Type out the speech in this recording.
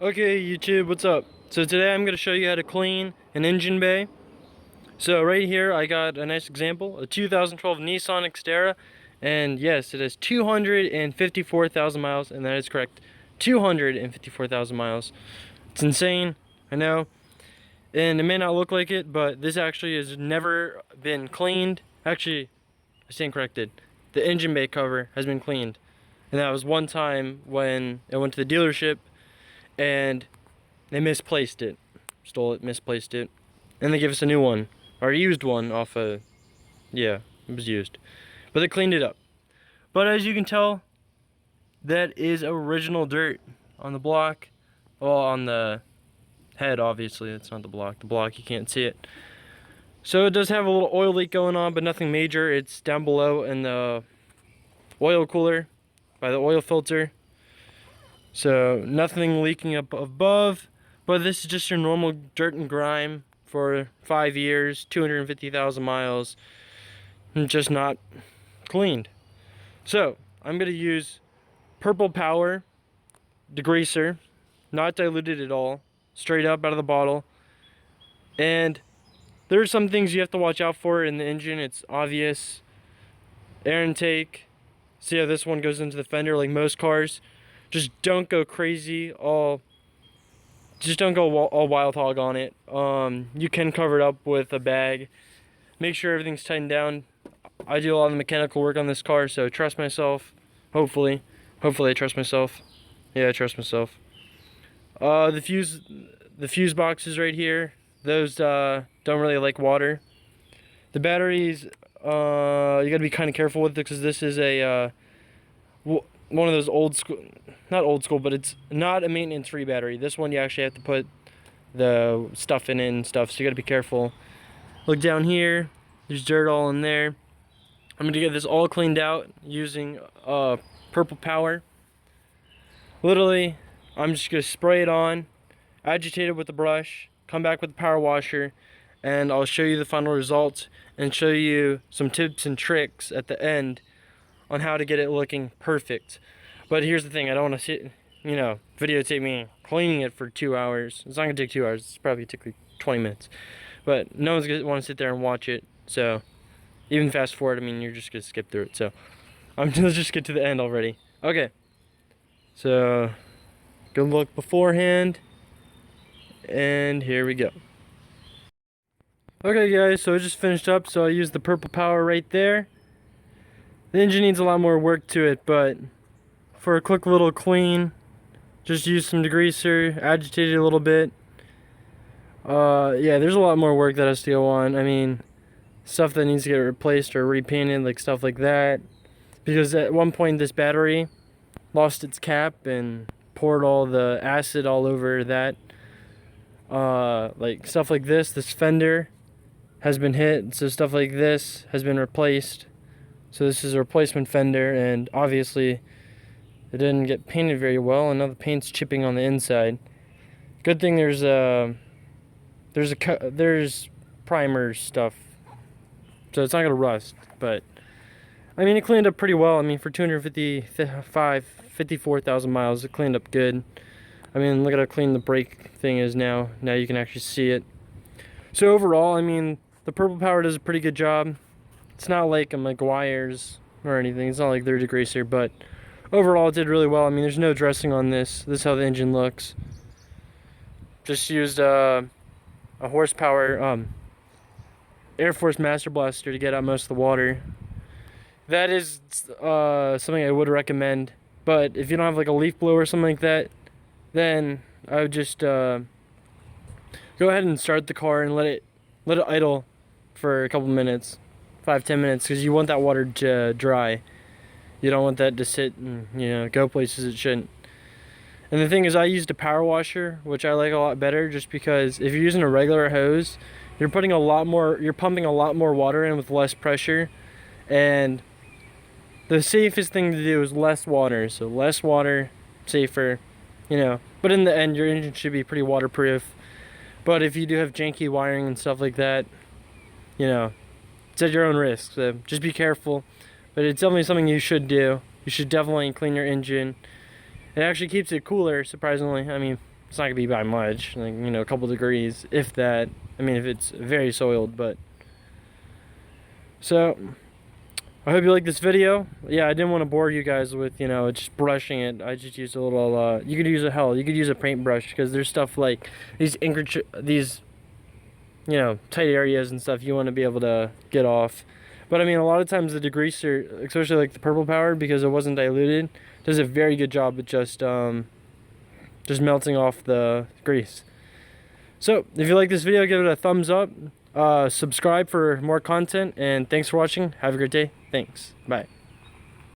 Okay, YouTube, what's up? So today I'm going to show you how to clean an engine bay. So right here I got a nice example, a 2012 Nissan Xterra, and yes, it has 254,000 miles, and that is correct, 254,000 miles. It's insane, I know, and it may not look like it, but this actually has never been cleaned. Actually, I stand corrected. The engine bay cover has been cleaned, and that was one time when I went to the dealership and they misplaced it. Stole it, misplaced it. And they gave us a new one. Or a used one off a... Yeah, it was used. But they cleaned it up. But as you can tell, that is original dirt on the block. Well, on the head, obviously. It's not the block. The block, you can't see it. So it does have a little oil leak going on, but nothing major. It's down below in the oil cooler by the oil filter. So nothing leaking up above. But this is just your normal dirt and grime for 5 years, 250,000 miles, and just not cleaned. So I'm going to use Purple Power degreaser, not diluted at all, straight up out of the bottle. And there are some things you have to watch out for in the engine. It's obvious. Air intake. See how this one goes into the fender like most cars. Just don't go crazy just don't go all wild hog on it. You can cover it up with a bag. Make sure everything's tightened down. I do a lot of the mechanical work on this car, so trust myself. Hopefully I trust myself. Yeah, I trust myself. The fuse boxes right here, those don't really like water. The batteries, you gotta be kind of careful with it because this is a one of those old school, not old school, but it's not a maintenance-free battery. This one you actually have to put the stuff in it and stuff, so you gotta be careful. Look down here, there's dirt all in there. I'm gonna get this all cleaned out using Purple Power. Literally, I'm just gonna spray it on, agitate it with the brush, come back with the power washer, and I'll show you the final results and show you some tips and tricks at the end on how to get it looking perfect. But here's the thing, I don't want to sit, videotape me cleaning it for 2 hours. It's not gonna take 2 hours, it's probably take like 20 minutes. But no one's gonna want to sit there and watch it, so even fast forward, I mean, you're just gonna skip through it. So let's just get to the end already. Okay, so good look beforehand, and here we go. Okay guys, so I just finished up, so I used the Purple Power right there. The engine needs a lot more work to it, but for a quick little clean, just use some degreaser, agitate it a little bit. Yeah, there's a lot more work that has to go on. I mean, stuff that needs to get replaced or repainted, like stuff like that. Because at one point this battery lost its cap and poured all the acid all over that. Like stuff like this fender has been hit, so stuff like this has been replaced. So this is a replacement fender, and obviously it didn't get painted very well, and now the paint's chipping on the inside. Good thing there's primer stuff, so it's not gonna rust. But I mean, it cleaned up pretty well. I mean, for 54,000 miles, it cleaned up good. I mean, look at how clean the brake thing is now. Now you can actually see it. So overall, I mean, the Purple Power does a pretty good job. It's not like a Meguiar's or anything. It's not like their degreaser, but overall it did really well. I mean, there's no dressing on this. This is how the engine looks. Just used a horsepower Air Force Master Blaster to get out most of the water. That is something I would recommend. But if you don't have like a leaf blower or something like that, then I would just go ahead and start the car and let it idle for a couple minutes. 5-10 minutes, because you want that water to dry. You don't want that to sit and go places it shouldn't. And the thing is, I used a power washer, which I like a lot better, just because if you're using a regular hose, you're pumping a lot more water in with less pressure, and the safest thing to do is less water. So less water, safer, but in the end your engine should be pretty waterproof. But if you do have janky wiring and stuff like that, it's at your own risk, so just be careful. But it's definitely something you should do. You should definitely clean your engine. It actually keeps it cooler, surprisingly. I mean, It's not gonna be by much, like, you know, a couple degrees, if that. I mean, if it's very soiled, but. So, I hope you like this video. Yeah, I didn't want to bore you guys with, you know, just brushing it. I just used a little, you could use you could use a paintbrush, because there's stuff like these you know, tight areas and stuff you want to be able to get off. But I mean, a lot of times the degreaser, especially like the purple powered, because it wasn't diluted, does a very good job at just melting off the grease. So, if you like this video, give it a thumbs up. Subscribe for more content, and thanks for watching. Have a great day. Thanks. Bye.